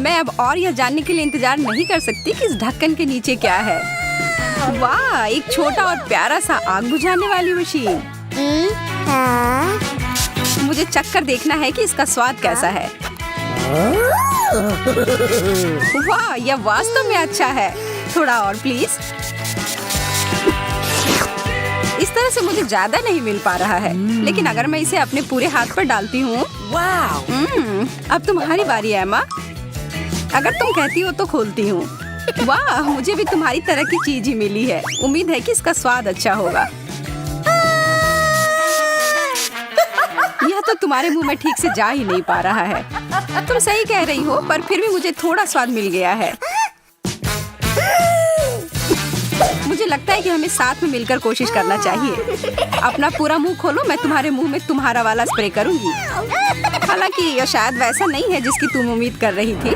मैं अब और यह जानने के लिए इंतजार नहीं कर सकती कि इस ढक्कन के नीचे क्या है। वाह, एक छोटा और प्यारा सा आग बुझाने वाली मशीन। मुझे चक्कर देखना है कि इसका स्वाद कैसा है। वाह, यह वास्तव में अच्छा है। थोड़ा और प्लीज। इस तरह से मुझे ज्यादा नहीं मिल पा रहा है, लेकिन अगर मैं इसे अपने पूरे हाथ पर डालती हूँ। अब तुम्हारी बारी है एम्मा। अगर तुम कहती हो तो खोलती हूँ। वाह, मुझे भी तुम्हारी तरह की चीज ही मिली है। उम्मीद है कि इसका स्वाद अच्छा होगा। यह तो तुम्हारे मुंह में ठीक से जा ही नहीं पा रहा है। तुम सही कह रही हो, पर फिर भी मुझे थोड़ा स्वाद मिल गया है। मुझे लगता है कि हमें साथ में मिलकर कोशिश करना चाहिए। अपना पूरा मुंह खोलो, मैं तुम्हारे मुंह में तुम्हारा वाला स्प्रे करूंगी। हालांकि यह शायद वैसा नहीं है जिसकी तुम उम्मीद कर रही थी।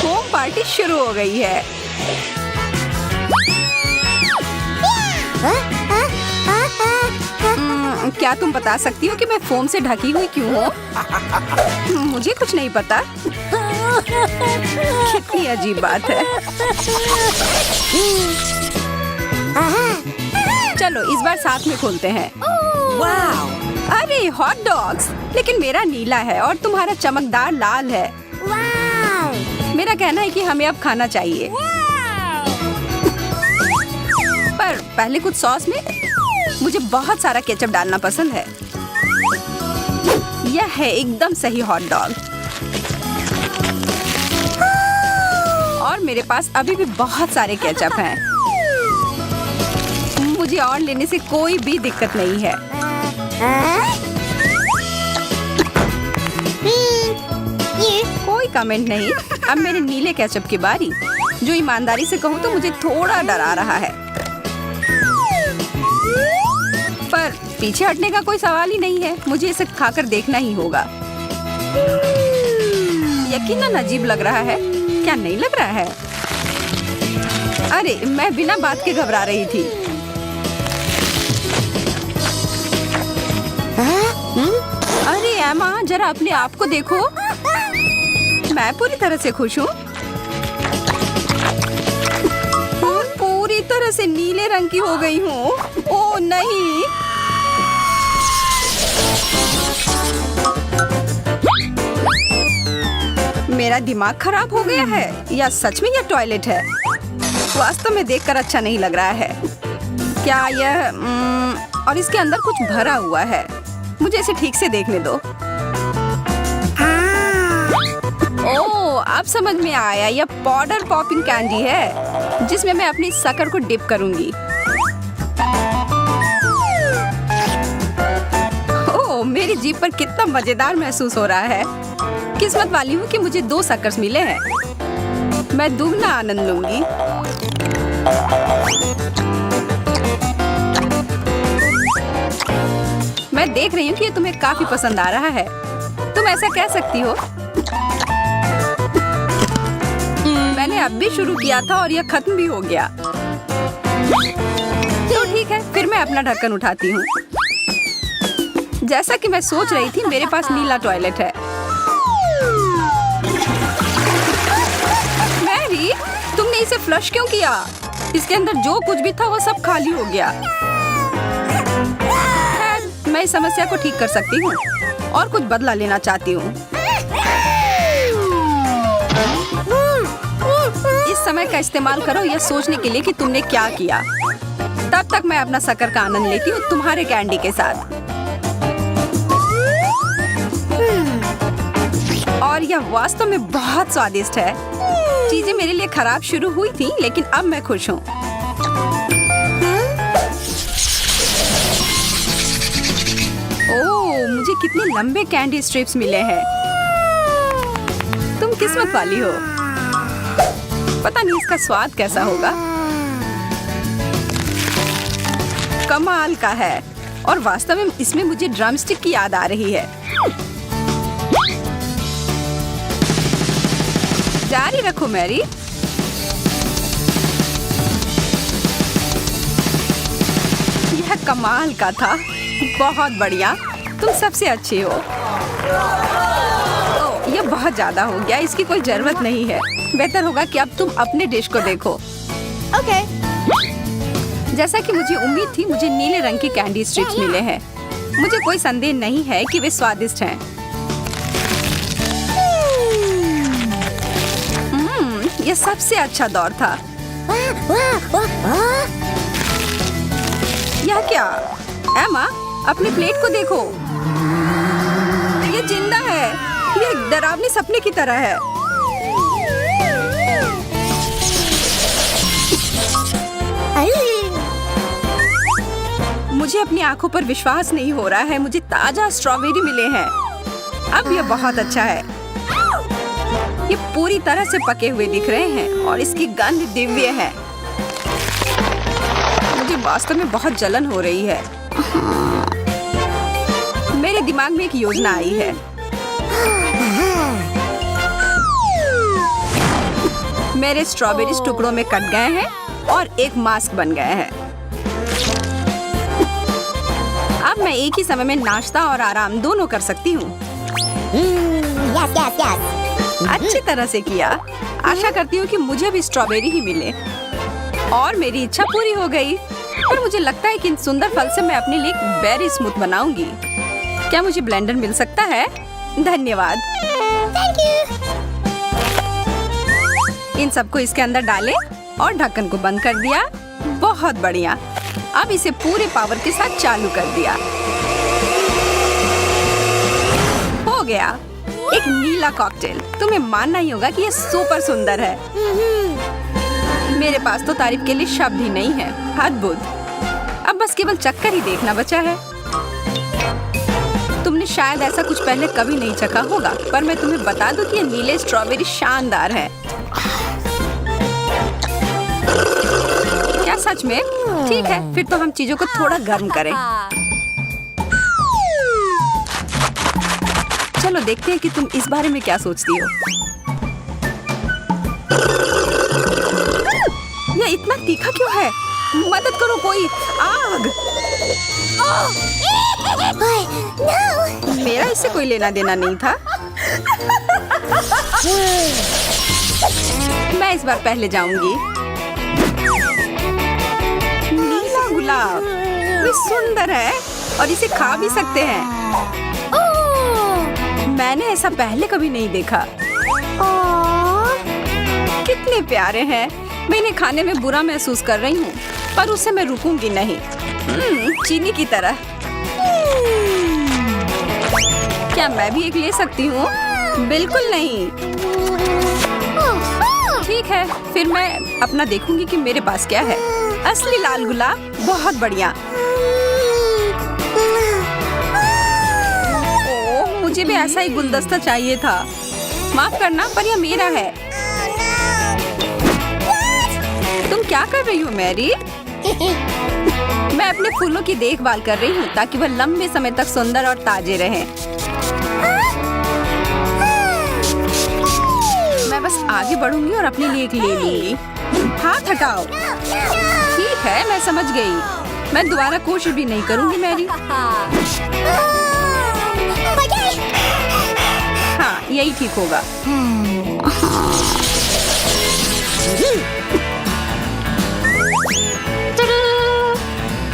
होम पार्टी शुरू हो गई है। क्या तुम बता सकती हो कि मैं फोम से ढकी हुई क्यों हूँ? मुझे कुछ नहीं पता। कितनी अजीब बात है। चलो इस बार साथ में खोलते हैं। वाह! अरे हॉट डॉग्स! लेकिन मेरा नीला है और तुम्हारा चमकदार लाल है। मेरा कहना है कि हमें अब खाना चाहिए। पर पहले कुछ सॉस में मुझे बहुत सारा केचप डालना पसंद है। यह है एकदम सही हॉट डॉग। और मेरे पास अभी भी बहुत सारे केचप हैं। मुझे और लेने से कोई भी दिक्कत नहीं है। कोई कमेंट नहीं। अब मेरे नीले केचप की बारी। जो ईमानदारी से कहूँ तो मुझे थोड़ा डरा रहा है, पर पीछे हटने का कोई सवाल ही नहीं है। मुझे इसे खाकर देखना ही होगा। यकीनन अजीब लग रहा है, क्या नहीं लग रहा है? अरे मैं बिना बात के घबरा रही थी। अरे एम्मा, जरा अपने आप को देखो। मैं पूरी तरह से खुश हूँ। पूरी तरह से नीले रंग की हो गई हूँ। ओह नहीं! मेरा दिमाग खराब हो गया है या सच में यह टॉयलेट है? वास्तव में देखकर अच्छा नहीं लग रहा है। क्या यह और इसके अंदर कुछ भरा हुआ है। मुझे इसे ठीक से देखने दो। ओह, अब समझ में आया। यह पाउडर पॉपिंग कैंडी है जिसमें मैं अपनी शक्कर को डिप करूंगी। ओह, मेरी जीभ पर कितना मजेदार महसूस हो रहा है। किस्मत वाली हूँ कि मुझे 2 शक्कर्स मिले हैं। मैं दुगना आनंद लूंगी। मैं देख रही हूँ कि ये तुम्हें काफी पसंद आ रहा है। तुम ऐसा कह सकती हो। मैंने अब भी शुरू किया था और यह खत्म भी हो गया। तो ठीक है, फिर मैं अपना ढक्कन उठाती हूँ। जैसा कि मैं सोच रही थी, मेरे पास नीला टॉयलेट है। मैरी, तुमने इसे फ्लश क्यों किया? इसके अंदर जो कुछ भी था वो सब खाली हो गया। मैं इस समस्या को ठीक कर सकती हूँ और कुछ बदला लेना चाहती हूँ। इस समय का इस्तेमाल करो यह सोचने के लिए कि तुमने क्या किया। तब तक मैं अपना शक्कर का आनंद लेती हूँ तुम्हारे कैंडी के साथ। और यह वास्तव में बहुत स्वादिष्ट है। चीजें मेरे लिए खराब शुरू हुई थी, लेकिन अब मैं खुश हूँ। ओह, मुझे कितने लंबे कैंडी स्ट्रिप्स मिले हैं। तुम किस्मत वाली हो। पता नहीं इसका स्वाद कैसा होगा। कमाल का है। और वास्तव में इसमें मुझे ड्रमस्टिक की याद आ रही है। जारी रखो मैरी। यह कमाल का था। बहुत बढ़िया, तुम सबसे अच्छे हो। ओह, यह ये बहुत ज्यादा हो गया, इसकी कोई जरूरत नहीं है। बेहतर होगा कि अब तुम अपने डिश को देखो। Okay. जैसा कि मुझे उम्मीद थी, मुझे नीले रंग के कैंडी स्ट्रिप्स मिले हैं। मुझे कोई संदेह नहीं है कि वे स्वादिष्ट हैं। यह सबसे अच्छा दौर था। यह क्या? एमा, अपनी प्लेट को देखो। ये जिंदा है। ये एक डरावने सपने की तरह है। मुझे अपनी आंखों पर विश्वास नहीं हो रहा है। मुझे ताजा स्ट्रॉबेरी मिले हैं। अब यह बहुत अच्छा है। ये पूरी तरह से पके हुए दिख रहे हैं और इसकी गंध दिव्य है। मुझे वास्तव में बहुत जलन हो रही है। मेरे दिमाग में एक योजना आई है। मेरे स्ट्रॉबेरीज टुकड़ों में कट गए हैं और एक मास्क बन गए हैं। अब मैं एक ही समय में नाश्ता और आराम दोनों कर सकती हूँ। Yes. अच्छी तरह से किया। आशा करती हूँ कि मुझे भी स्ट्रॉबेरी ही मिले और मेरी इच्छा पूरी हो गई। पर मुझे लगता है कि इन सुंदर फल से मैं अपने लिए एक बेरी स्मूथ बनाऊंगी। क्या मुझे ब्लेंडर मिल सकता है? धन्यवाद। Thank you. इन सबको इसके अंदर डालें और ढक्कन को बंद कर दिया। बहुत बढ़िया। अब इसे पूरे पावर के साथ चालू कर दिया। हो गया, एक नीला कॉकटेल। तुम्हें मानना ही होगा कि ये सुपर सुंदर है। मेरे पास तो तारीफ के लिए शब्द ही नहीं है। अद्भुत। अब बस केवल चक्कर ही देखना बचा है। तुमने शायद ऐसा कुछ पहले कभी नहीं चखा होगा, पर मैं तुम्हें बता दूं कि ये नीले स्ट्रॉबेरी शानदार है। क्या सच में? ठीक है, फिर तो हम चीजों को थोड़ा गर्म करें। चलो देखते हैं कि तुम इस बारे में क्या सोचती हो। यह इतना तीखा क्यों है? मदद करो कोई। आग! No. मेरा इससे कोई लेना देना नहीं था। मैं इस बार पहले जाऊंगी। नीला गुलाब, ये सुंदर है और इसे खा भी सकते हैं। मैंने ऐसा पहले कभी नहीं देखा। कितने प्यारे हैं। मैं इन्हें खाने में बुरा महसूस कर रही हूँ, पर उससे मैं रुकूंगी नहीं। चीनी की तरह। क्या मैं भी एक ले सकती हूँ? बिल्कुल नहीं। ठीक है, फिर मैं अपना देखूंगी कि मेरे पास क्या है। असली लाल गुलाब, बहुत बढ़िया। ओह, मुझे भी ऐसा ही गुलदस्ता चाहिए था। माफ करना, पर यह मेरा है। तुम क्या कर रही हो मैरी? मैं अपने फूलों की देखभाल कर रही हूँ ताकि वह लंबे समय तक सुंदर और ताजे रहें। मैं बस आगे बढ़ूंगी और अपने लिए एक ले लूंगी। हाथ हटाओ। ठीक है, मैं समझ गई। मैं दोबारा कोशिश भी नहीं करूंगी मैरी। हाँ, यही ठीक होगा।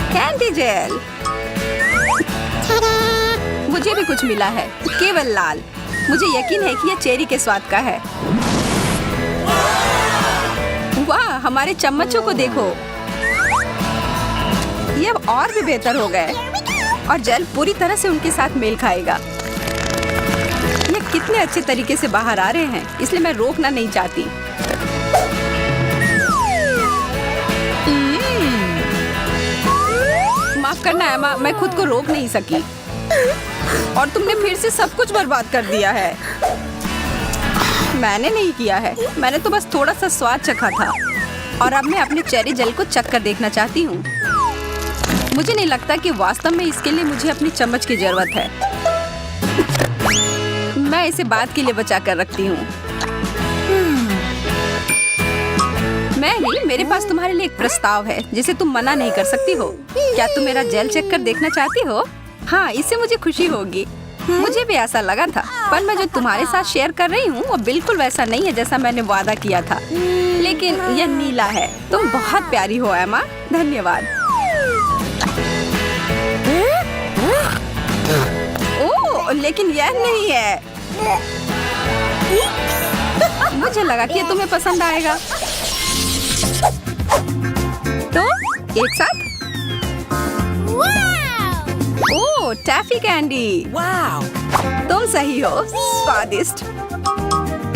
Candy gel. मुझे भी कुछ मिला है, केवल लाल। मुझे यकीन है कि यह चेरी के स्वाद का है। वाह, हमारे चम्मचों को देखो। ये अब और भी बेहतर हो गए और जेल पूरी तरह से उनके साथ मेल खाएगा। ये कितने अच्छे तरीके से बाहर आ रहे हैं, इसलिए मैं रोकना नहीं चाहती। माफ करना एमा, मैं खुद को रोक नहीं सकी और तुमने फिर से सब कुछ बर्बाद कर दिया है। मैंने नहीं किया है, मैंने तो बस थोड़ा सा स्वाद चखा था और अब मैं अपने चेरी जेल को चख कर देखना चाहती हूँ। मुझे नहीं लगता कि वास्तव में इसके लिए मुझे अपनी चम्मच की जरूरत है। मैं इसे बाद के लिए बचा कर रखती हूँ। मैरी, मेरे पास तुम्हारे लिए एक प्रस्ताव है जिसे तुम मना नहीं कर सकती हो। क्या तुम मेरा जेल चेक कर देखना चाहती हो? हाँ, इससे मुझे खुशी होगी। मुझे भी ऐसा लगा था, पर मैं जो तुम्हारे साथ शेयर कर रही हूँ वो बिल्कुल वैसा नहीं है जैसा मैंने वादा किया था। लेकिन यह नीला है। तुम बहुत प्यारी हो एमा। धन्यवाद। ओह, लेकिन यह नहीं है। मुझे लगा कि ये तुम्हें पसंद आएगा। तो एक साथ। ओह, टैफी कैंडी। वाव, तुम सही हो। स्वादिष्ट।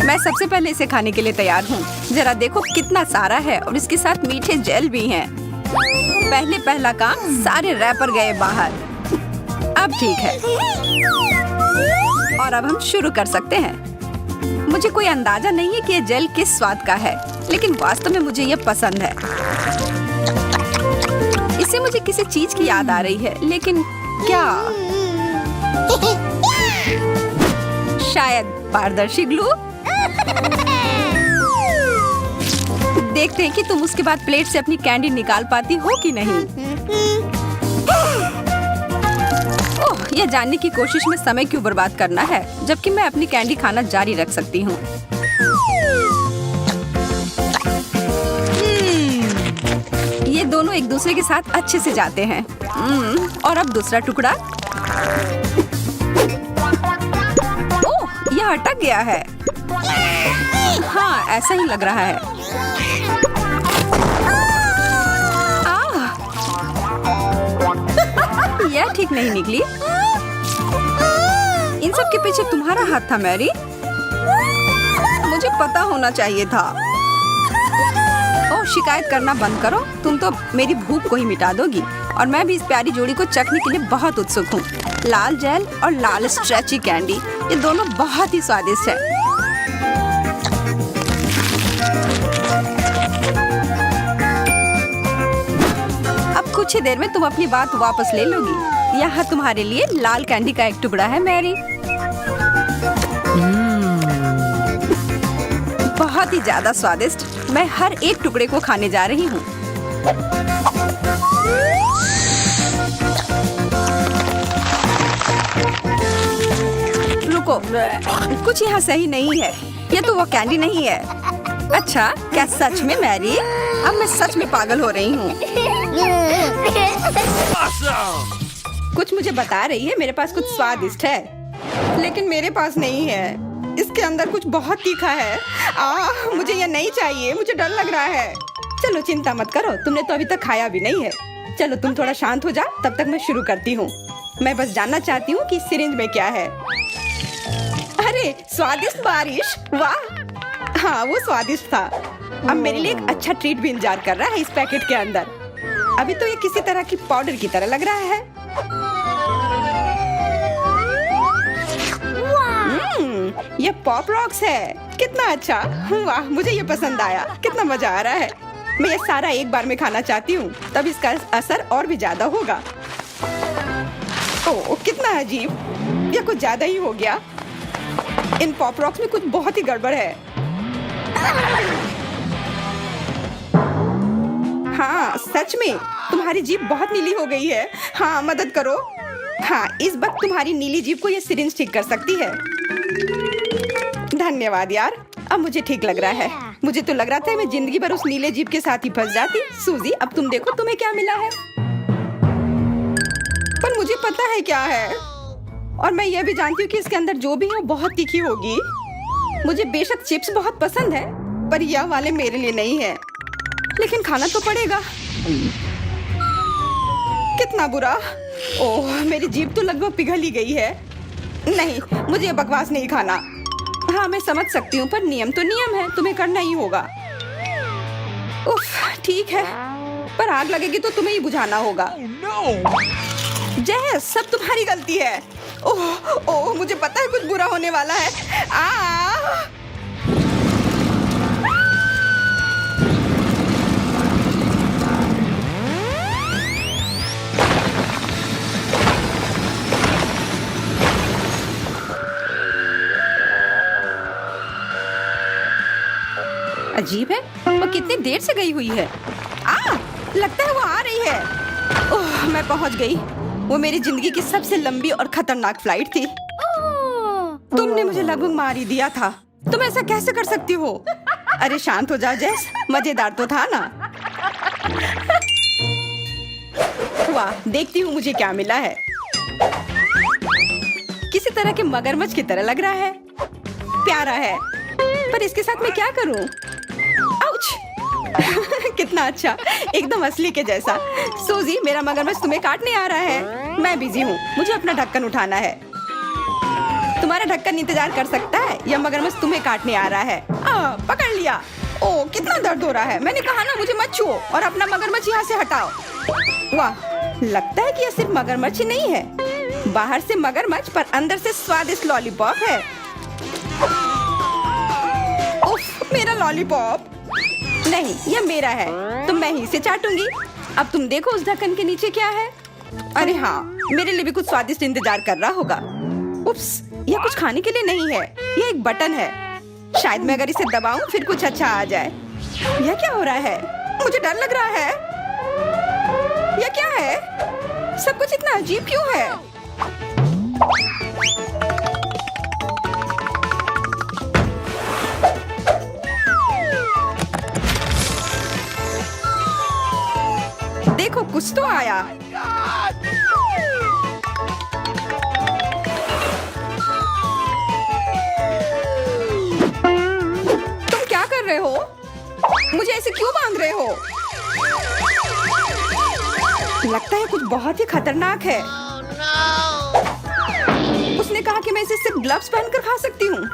मैं सबसे पहले इसे खाने के लिए तैयार हूँ। जरा देखो कितना सारा है और इसके साथ मीठे जेल भी हैं। पहला काम, सारे रैपर गए बाहर। अब ठीक है और अब हम शुरू कर सकते हैं। मुझे कोई अंदाजा नहीं है कि ये जेल किस स्वाद का है, लेकिन वास्तव में मुझे ये पसंद है। इससे मुझे किसी चीज की याद आ रही है, लेकिन क्या? शायद पारदर्शी ग्लू। देखते हैं कि तुम उसके बाद प्लेट से अपनी कैंडी निकाल पाती हो कि नहीं। ओह, यह जानने की कोशिश में समय क्यों बर्बाद करना है, जबकि मैं अपनी कैंडी खाना जारी रख सकती हूँ। ये दोनों एक दूसरे के साथ अच्छे से जाते हैं। और अब दूसरा टुकड़ा। ओह, यह अटक गया है। हाँ, ऐसा ही लग रहा है। यह ठीक नहीं निकली। इन सब के पीछे तुम्हारा हाथ था मैरी। मुझे पता होना चाहिए था। ओह, शिकायत करना बंद करो। तुम तो मेरी भूख को ही मिटा दोगी। और मैं भी इस प्यारी जोड़ी को चखने के लिए बहुत उत्सुक हूँ। लाल जेल और लाल स्ट्रेची कैंडी, ये दोनों बहुत ही स्वादिष्ट है। अब कुछ ही देर में तुम अपनी बात वापस ले लोगी। यहाँ तुम्हारे लिए लाल कैंडी का एक टुकड़ा है मैरी। बहुत ही ज्यादा स्वादिष्ट। मैं हर एक टुकड़े को खाने जा रही हूँ। रुको, कुछ यहाँ सही नहीं है। ये तो वो कैंडी नहीं है। अच्छा, क्या सच में मैरी? अब मैं सच में पागल हो रही हूँ। कुछ मुझे बता रही है मेरे पास कुछ स्वादिष्ट है, लेकिन मेरे पास नहीं है। इसके अंदर कुछ बहुत तीखा है। मुझे ये नहीं चाहिए। मुझे डर लग रहा है। चलो चिंता मत करो, तुमने तो अभी तक खाया भी नहीं है। चलो तुम थोड़ा शांत हो जा, तब तक मैं शुरू करती हूँ। मैं बस जानना चाहती हूँ कि इस सिरिंज में क्या है। अरे, स्वादिष्ट बारिश। वाह, हाँ वो स्वादिष्ट था। अब मेरे लिए एक अच्छा ट्रीट भी इंतजार कर रहा है इस पैकेट के अंदर। अभी तो ये किसी तरह की पाउडर की तरह लग रहा है। ये पॉप रॉक्स है। कितना अच्छा। वाह, मुझे ये पसंद आया। कितना मजा आ रहा है। मैं ये सारा एक बार में खाना चाहती हूँ, तब इसका असर और भी ज्यादा होगा। ओह, कितना अजीब। ये कुछ ज्यादा ही हो गया। इन पॉप रॉक्स में कुछ बहुत ही गड़बड़ है। हाँ, सच में तुम्हारी जीभ बहुत नीली हो गई है। हाँ, मदद करो। हाँ, इस वक्त तुम्हारी नीली जीभ को ये सिरिंज ठीक कर सकती है। धन्यवाद यार, अब मुझे ठीक लग रहा है। मुझे तो लग रहा था मैं जिंदगी भर उस नीले जीभ के साथ ही फंस जाती। सूजी, अब तुम देखो तुम्हें क्या मिला है। पर मुझे पता है क्या है, और मैं यह भी जानती हूँ कि इसके अंदर जो भी है वो बहुत तीखी होगी। मुझे बेशक चिप्स बहुत पसंद है, पर यह वाले मेरे लिए नहीं है। लेकिन खाना तो पड़ेगा। कितना बुरा। ओह, मेरी जीभ तो लगभग पिघल ही गई है। नहीं, मुझे ये बकवास नहीं खाना। हाँ, मैं समझ सकती हूँ, पर नियम तो नियम है, तुम्हें करना ही होगा। उफ, ठीक है, पर आग लगेगी तो तुम्हें ही बुझाना होगा। जय, सब तुम्हारी गलती है। ओह ओह, मुझे पता है कुछ बुरा होने वाला है। अजीब है, वो कितनी देर से गई हुई है। लगता है वो आ रही है। ओह, मैं पहुंच गई। वो मेरी जिंदगी की सबसे लंबी और खतरनाक फ्लाइट थी। तुमने मुझे लगभग मार ही दिया था। तुम ऐसा कैसे कर सकती हो? अरे शांत हो जाओ जेस, मजेदार तो था ना। वाह, देखती हूँ मुझे क्या मिला है। किसी तरह के मगरमच्छ की तरह लग रहा है। प्यारा है, पर इसके साथ मैं क्या करूँ? आउच! कितना अच्छा, एकदम असली के जैसा। सूजी, मेरा मगरमच्छ तुम्हें काटने आ रहा है। मैं बिजी हूँ, मुझे अपना ढक्कन उठाना है। तुम्हारा ढक्कन इंतजार कर सकता है या मगरमच्छ तुम्हें काटने आ रहा है? पकड़ लिया। ओह, कितना दर्द हो रहा है। मैंने कहा ना मुझे मत छुओ और अपना मगरमच्छ यहाँ से हटाओ। वाह, लगता है कि यह सिर्फ मगरमच्छ ही नहीं है। बाहर से मगरमच्छ पर अंदर से स्वादिष्ट लॉलीपॉप है। उफ, मेरा लॉलीपॉप। नहीं, यह मेरा है, तो मैं ही इसे चाटूंगी। अब तुम देखो उस ढक्कन के नीचे क्या है। अरे हाँ, मेरे लिए भी कुछ स्वादिष्ट इंतजार कर रहा होगा। उप्स, यह कुछ खाने के लिए नहीं है, यह एक बटन है। शायद मैं अगर इसे दबाऊं फिर कुछ अच्छा आ जाए। यह क्या हो रहा है? मुझे डर लग रहा है। यह क्या है? सब कुछ इतना अजीब क्यों है? देखो, कुछ तो आया। तुम क्या कर रहे हो? मुझे ऐसे क्यों बांध रहे हो? लगता है कुछ बहुत ही खतरनाक है। उसने कहा कि मैं इसे सिर्फ ग्लव्स पहनकर खा सकती हूँ।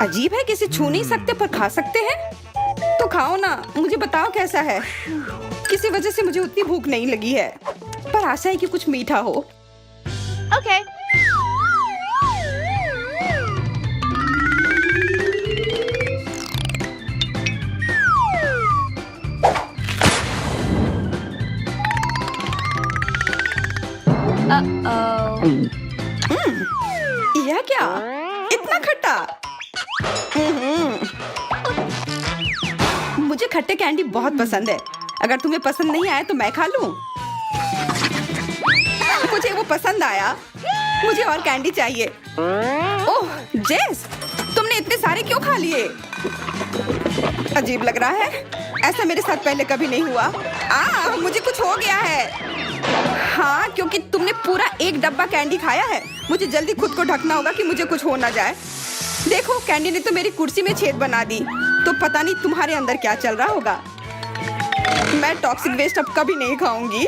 अजीब है कि इसे छू नहीं सकते पर खा सकते हैं। तो खाओ ना, मुझे बताओ कैसा है। किसी वजह से मुझे उतनी भूख नहीं लगी है, पर आशा है कि कुछ मीठा हो। Okay. Uh-oh. यह क्या? इतना खट्टा? मुझे खट्टे कैंडी बहुत पसंद है। अगर तुम्हें पसंद नहीं आया तो मैं खा लूं। मुझे वो पसंद आया। मुझे और कैंडी चाहिए। ओह जेस, तुमने इतने सारे क्यों खा लिए? अजीब लग रहा है, ऐसा मेरे साथ पहले कभी नहीं हुआ। मुझे कुछ हो गया है। हाँ, क्योंकि तुमने पूरा एक डब्बा कैंडी खाया है। मुझे जल्दी खुद को ढकना होगा कि मुझे कुछ हो ना जाए। देखो, कैंडी ने तो मेरी कुर्सी में छेद बना दी। तो पता नहीं तुम्हारे अंदर क्या चल रहा होगा। मैं टॉक्सिक वेस्ट अब कभी नहीं खाऊंगी।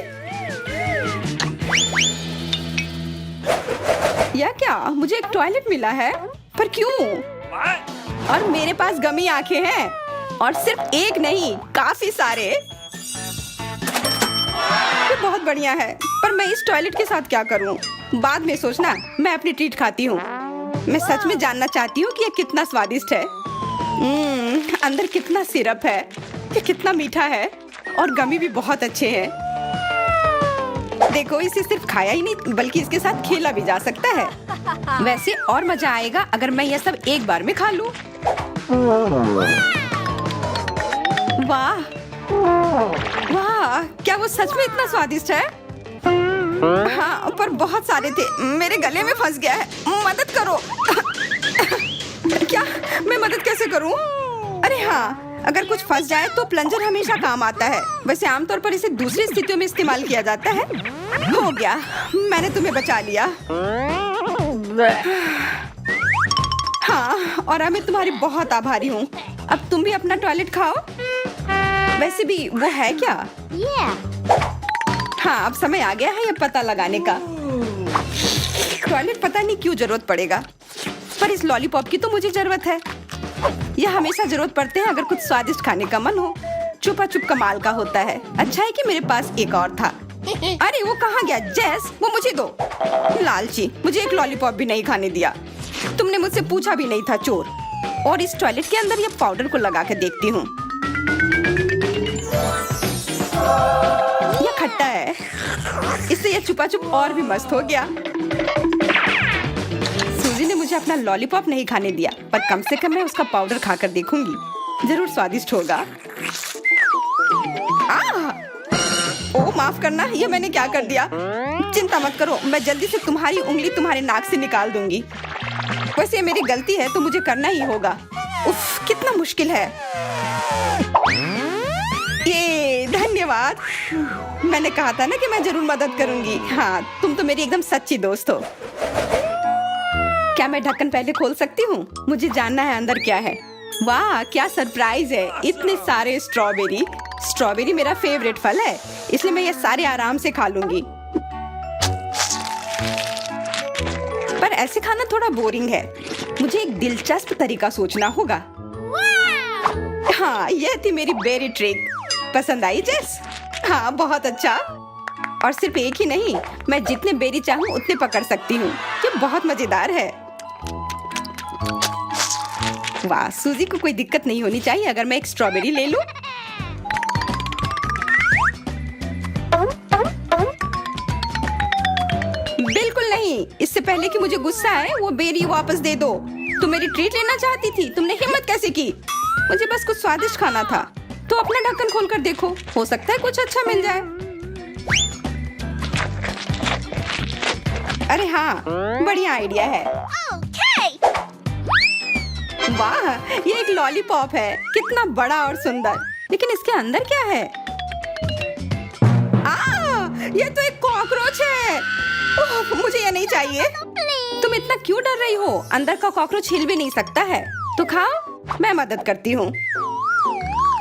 यह क्या? मुझे एक टॉयलेट मिला है, पर क्यों? और मेरे पास गमी आंखें हैं, और सिर्फ एक नहीं, काफी सारे। ये बहुत बढ़िया है, पर मैं इस टॉयलेट के साथ क्या करूं? बाद में सोचना, मैं अपनी ट्रीट खाती हूँ। मैं सच में जानना चाहती हूँ कि ये कितना स्वादिष्ट है। अंदर कितना सिरप है, ये कितना मीठा है, और गमी भी बहुत अच्छे हैं। देखो, इसे सिर्फ खाया ही नहीं बल्कि इसके साथ खेला भी जा सकता है। वैसे और मजा आएगा अगर मैं यह सब एक बार में खा लूं। वाह वाह, क्या वो सच में इतना स्वादिष्ट है? हाँ, पर बहुत सारे थे, मेरे गले में फंस गया है। मदद करो। क्या? मैं मदद कैसे करूं? अरे हाँ, अगर कुछ फंस जाए तो प्लंजर हमेशा काम आता है। वैसे आमतौर पर इसे दूसरी स्थितियों में इस्तेमाल किया जाता है। हो गया, मैंने तुम्हें बचा लिया। हाँ, और मैं तुम्हारी बहुत आभारी हूँ। अब तुम भी अपना टॉयलेट खाओ। वैसे भी वो है क्या? Yeah. हाँ, अब समय आ गया है ये पता लगाने का। टॉयलेट पता नहीं क्यों जरूरत पड़ेगा, पर इस लॉलीपॉप की तो मुझे जरूरत है। यह हमेशा जरूरत पड़ते हैं अगर कुछ स्वादिष्ट खाने का मन हो। छुपा छुप कमाल का होता है। अच्छा है कि मेरे पास एक और था। अरे वो कहाँ गया? जेस, वो मुझे दो। लालची, मुझे एक लॉलीपॉप भी नहीं खाने दिया। तुमने मुझसे पूछा भी नहीं था, चोर। और इस टॉयलेट के अंदर ये पाउडर को लगा के देखती हूँ। यह खट्टा है, इससे यह छुपा छुप और भी मस्त हो गया। सूजी ने मुझे अपना लॉलीपॉप नहीं खाने दिया, पर कम से कम मैं उसका पाउडर खाकर देखूंगी। जरूर स्वादिष्ट होगा। ओह माफ करना, ये मैंने क्या कर दिया? चिंता मत करो, मैं जल्दी से तुम्हारी उंगली तुम्हारे नाक से निकाल दूंगी। वैसे ये मेरी गलती है तो मुझे करना ही होगा। उफ, कितना मुश्किल है। ये धन्यवाद। मैंने कहा था ना कि मैं जरूर मदद करूंगी। हाँ, तुम तो मेरी एकदम सच्ची दोस्त हो। क्या मैं ढक्कन पहले खोल सकती हूँ? मुझे जानना है अंदर क्या है। वाह, क्या सरप्राइज है। इतने सारे स्ट्रॉबेरी। स्ट्रॉबेरी मेरा फेवरेट फल है, इसलिए मैं ये सारे आराम से खा लूंगी। पर ऐसे खाना थोड़ा बोरिंग है। मुझे एक दिलचस्प तरीका सोचना होगा। हाँ, यह थी मेरी बेरी ट्रिक। पसंद आई जेस? हाँ, बहुत अच्छा। और सिर्फ एक ही नहीं, मैं जितने बेरी चाहूँ उतने पकड़ सकती हूँ। ये बहुत मजेदार है। वाह, सूजी को कोई दिक्कत नहीं होनी चाहिए अगर मैं एक स्ट्रॉबेरी ले लूं। बिल्कुल नहीं। इससे पहले कि मुझे गुस्सा आए, वो बेरी वापस दे दो। तुम मेरी ट्रीट लेना चाहती थी, तुमने हिम्मत कैसे की? मुझे बस कुछ स्वादिष्ट खाना था। तो अपना ढक्कन खोलकर देखो, हो सकता है कुछ अच्छा मिल जाए। अरे हाँ, बढ़िया आइडिया है। वाह, ये एक लॉलीपॉप है। कितना बड़ा और सुंदर। लेकिन इसके अंदर क्या है? ये तो एक कॉकरोच है। मुझे ये नहीं चाहिए। तुम इतना क्यों डर रही हो? अंदर का कॉकरोच हिल भी नहीं सकता है। तो खाओ, मैं मदद करती हूँ।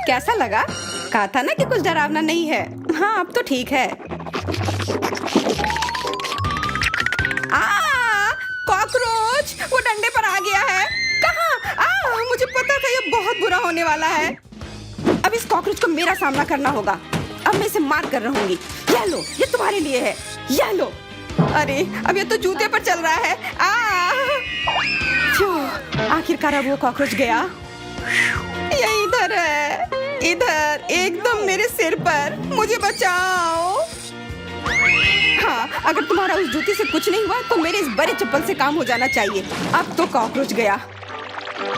कैसा लगा? कहा था ना कि कुछ डरावना नहीं है। हाँ, अब तो ठीक है। कॉकरोच वो डंडे पर आ गया है। कहाँ? मुझे पता था ये बहुत बुरा होने वाला है। अब इस कॉकरोच को मेरा सामना करना होगा। अब मैं इसे मार कर रहूंगी। ये लो, ये तुम्हारे लिए है। ये लो। अरे, अब ये तो जूते पर चल रहा है। आखिरकार अब वो कॉकरोच गया। ये इधर है, इधर, एकदम मेरे सिर पर। मुझे बचाओ। हाँ, अगर तुम्हारा उस जूते से कुछ नहीं हुआ तो मेरे इस बड़े चप्पल से काम हो जाना चाहिए। अब तो कॉकरोच गया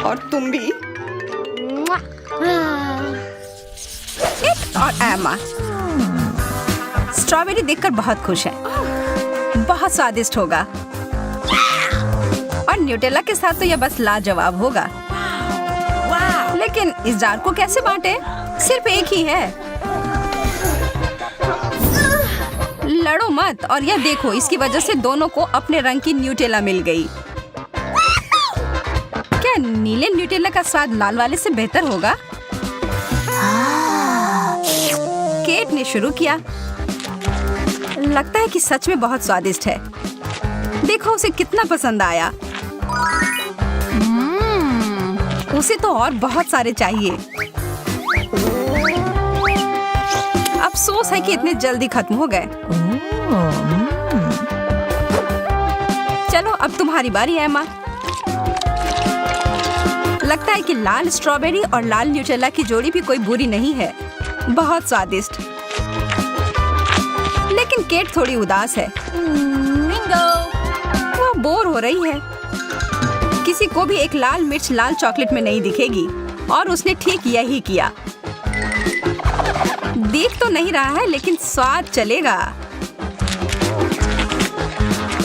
और तुम भी। और एमा स्ट्रॉबेरी देखकर बहुत खुश है। बहुत स्वादिष्ट होगा। और न्यूटेला के साथ तो यह बस लाजवाब होगा। लेकिन इस जार को कैसे बांटे? सिर्फ एक ही है। लड़ो मत। और यह देखो, इसकी वजह से दोनों को अपने रंग की न्यूटेला मिल गई। क्या नीले न्यूटेला का स्वाद लाल वाले से बेहतर होगा? केट ने शुरू किया। लगता है कि सच में बहुत स्वादिष्ट है। देखो उसे कितना पसंद आया। उसे तो और बहुत सारे चाहिए। अफसोस है कि इतने जल्दी खत्म हो गए। चलो, अब तुम्हारी बारी है, एमा। लगता है कि लाल स्ट्रॉबेरी और लाल न्यूटेला की जोड़ी भी कोई बुरी नहीं है। बहुत स्वादिष्ट। लेकिन केट थोड़ी उदास है। वो बोर हो रही है। किसी को भी एक लाल मिर्च लाल चॉकलेट में नहीं दिखेगी। और उसने ठीक यही किया। देख तो नहीं रहा है, लेकिन स्वाद चलेगा।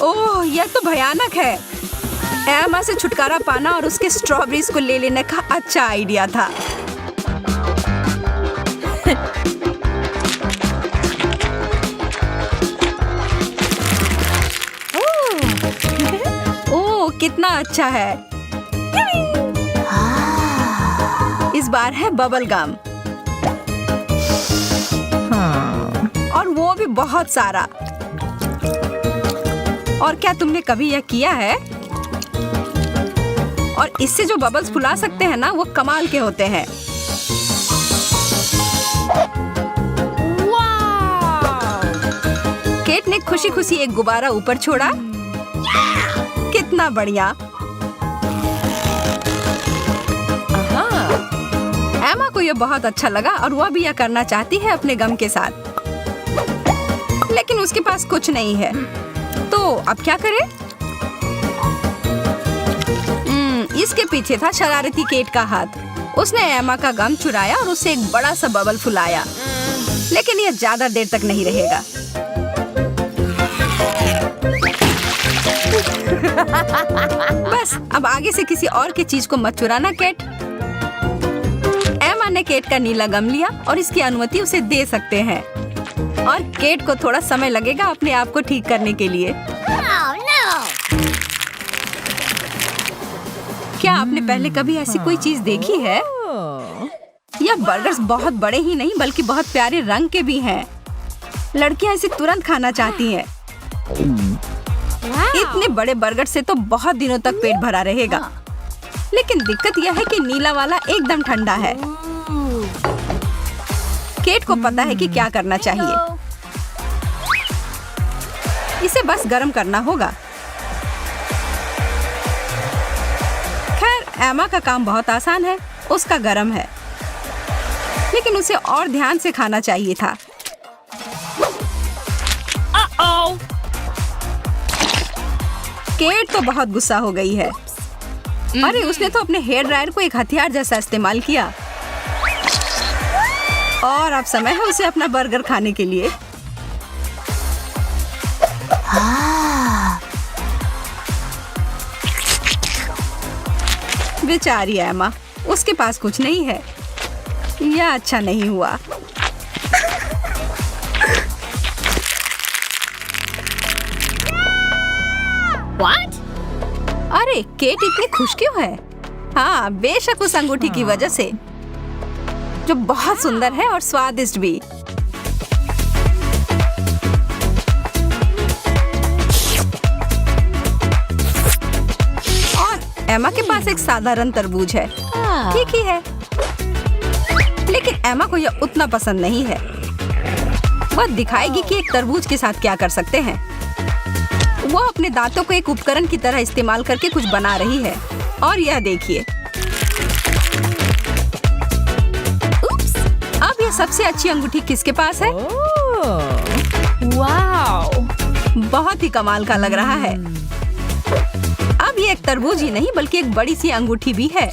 ओह, यह तो भयानक है। एमा से छुटकारा पाना और उसके स्ट्रॉबेरीज को ले लेने का अच्छा आइडिया था। ओह, कितना अच्छा है। इस बार है बबल गम। और वो भी बहुत सारा। और क्या तुमने कभी यह किया है? और इससे जो बबल्स फुला सकते हैं ना, वो कमाल के होते हैं। केट ने खुशी खुशी एक गुब्बारा ऊपर छोड़ा। कितना बढ़िया। एमा को यह बहुत अच्छा लगा और वह भी यह करना चाहती है अपने गम के साथ। लेकिन उसके पास कुछ नहीं है। तो अब क्या करे? इसके पीछे था शरारती केट का हाथ। उसने एमा का गम चुराया और उससे एक बड़ा सा बबल फुलाया। लेकिन यह ज्यादा देर तक नहीं रहेगा। बस अब आगे से किसी और की चीज को मत चुराना केट। एमा ने केट का नीला गम लिया और इसकी अनुमति उसे दे सकते हैं। और केट को थोड़ा समय लगेगा अपने आप को ठीक करने के लिए। Oh no! क्या आपने पहले कभी ऐसी कोई चीज देखी है? यह बर्गर्स बहुत बड़े ही नहीं बल्कि बहुत प्यारे रंग के भी हैं। लड़कियां इसे तुरंत खाना चाहती हैं। इतने बड़े बर्गर से तो बहुत दिनों तक पेट भरा रहेगा। लेकिन दिक्कत यह है कि नीला वाला एकदम ठंडा है। केट को पता है कि क्या करना चाहिए। इसे बस गर्म करना होगा। खैर एमा का काम बहुत आसान है, उसका गर्म है। लेकिन उसे और ध्यान से खाना चाहिए था। केट तो बहुत गुस्सा हो गई है। अरे उसने तो अपने हेयर ड्रायर को एक हथियार जैसा इस्तेमाल किया। और अब समय है उसे अपना बर्गर खाने के लिए। बेचारी एमा, उसके पास कुछ नहीं है। यह अच्छा नहीं हुआ। What? अरे केट इतनी खुश क्यों है? हाँ, बेशक उस अंगूठी की वजह से, जो बहुत सुंदर है और स्वादिष्ट भी। और एमा के पास एक साधारण तरबूज है। ठीक ही है। लेकिन एमा को यह उतना पसंद नहीं है। वह दिखाएगी कि एक तरबूज के साथ क्या कर सकते हैं। वो अपने दांतों को एक उपकरण की तरह इस्तेमाल करके कुछ बना रही है। और यह देखिए। अब यह सबसे अच्छी अंगूठी किसके पास है? Wow! बहुत ही कमाल का लग रहा है। अब ये एक तरबूज ही नहीं बल्कि एक बड़ी सी अंगूठी भी है।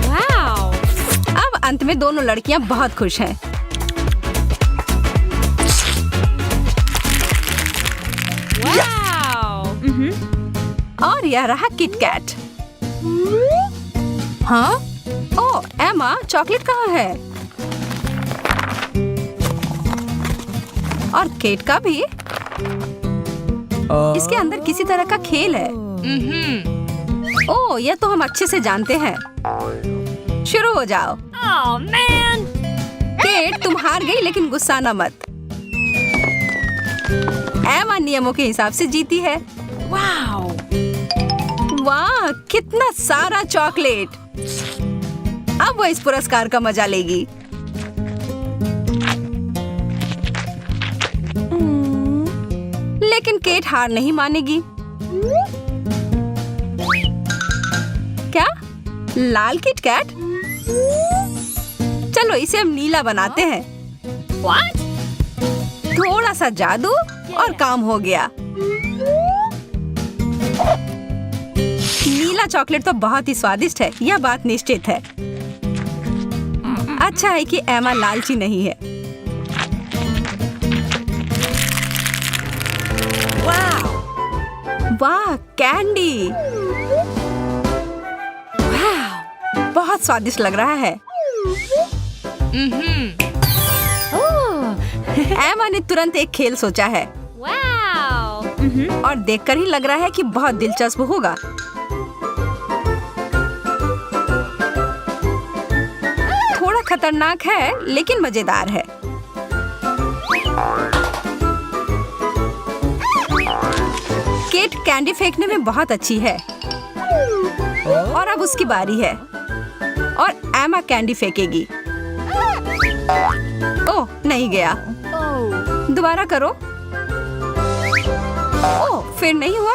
Wow! अब अंत में दोनों लड़कियां बहुत खुश हैं। Wow! और यह रहा किटकैट। Huh? ओह एमा, चॉकलेट कहाँ है? और केट का भी। इसके अंदर किसी तरह का खेल है। ओह, यह तो हम अच्छे से जानते हैं। शुरू हो जाओ। Oh man! केट, तुम हार गई लेकिन गुस्सा न मत। एमा नियमों के हिसाब से जीती है। Wow! वाह, कितना सारा चॉकलेट। अब वो इस पुरस्कार का मजा लेगी। लेकिन केट हार नहीं मानेगी। क्या? लाल किटकैट? चलो इसे हम नीला बनाते हैं। What? थोड़ा सा जादू और काम हो गया। नीला चॉकलेट तो बहुत ही स्वादिष्ट है, यह बात निश्चित है। अच्छा है कि एमा लालची नहीं है। वाह, कैंडी। वाह, बहुत स्वादिष्ट लग रहा है। एमा ने तुरंत एक खेल सोचा है। Wow! और देखकर ही लग रहा है कि बहुत दिलचस्प होगा। थोड़ा खतरनाक है लेकिन मजेदार है। केट कैंडी फेंकने में बहुत अच्छी है। और अब उसकी बारी है। और एमा कैंडी फेंकेगी। ओह, नहीं गया। Oh! दोबारा करो। ओह, फिर नहीं हुआ।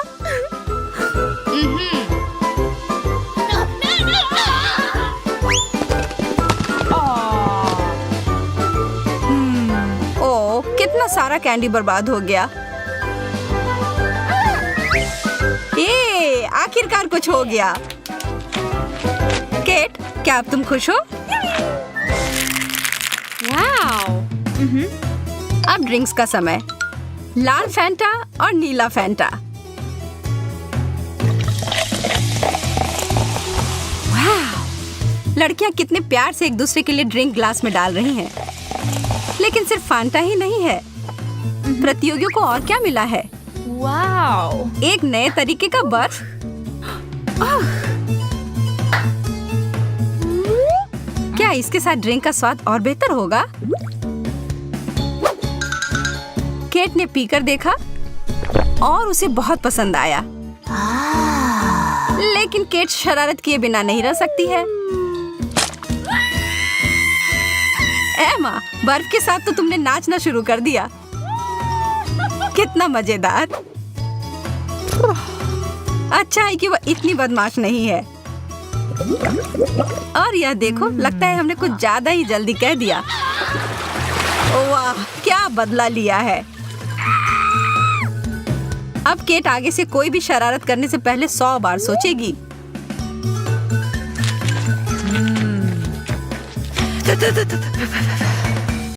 ओह, कितना सारा कैंडी बर्बाद हो गया। ये आखिरकार कुछ हो गया। केट, क्या अब तुम खुश हो? Wow! अब ड्रिंक्स का समय। लाल फैंटा और नीला फैंटा। वाह! लड़कियां कितने प्यार से एक दूसरे के लिए ड्रिंक ग्लास में डाल रही हैं। लेकिन सिर्फ फैंटा ही नहीं है, प्रतियोगियों को और क्या मिला है? Wow. एक नए तरीके का बर्फ। क्या इसके साथ ड्रिंक का स्वाद और बेहतर होगा? केट ने पीकर देखा और उसे बहुत पसंद आया। लेकिन केट शरारत किए बिना नहीं रह सकती है। एमा, बर्फ के साथ तो तुमने नाचना शुरू कर दिया। कितना मजेदार। अच्छा है कि वह इतनी बदमाश नहीं है। और यह देखो, लगता है हमने कुछ ज्यादा ही जल्दी कह दिया। वाह, क्या बदला लिया है। अब केट आगे से कोई भी शरारत करने से पहले 100 बार सोचेगी।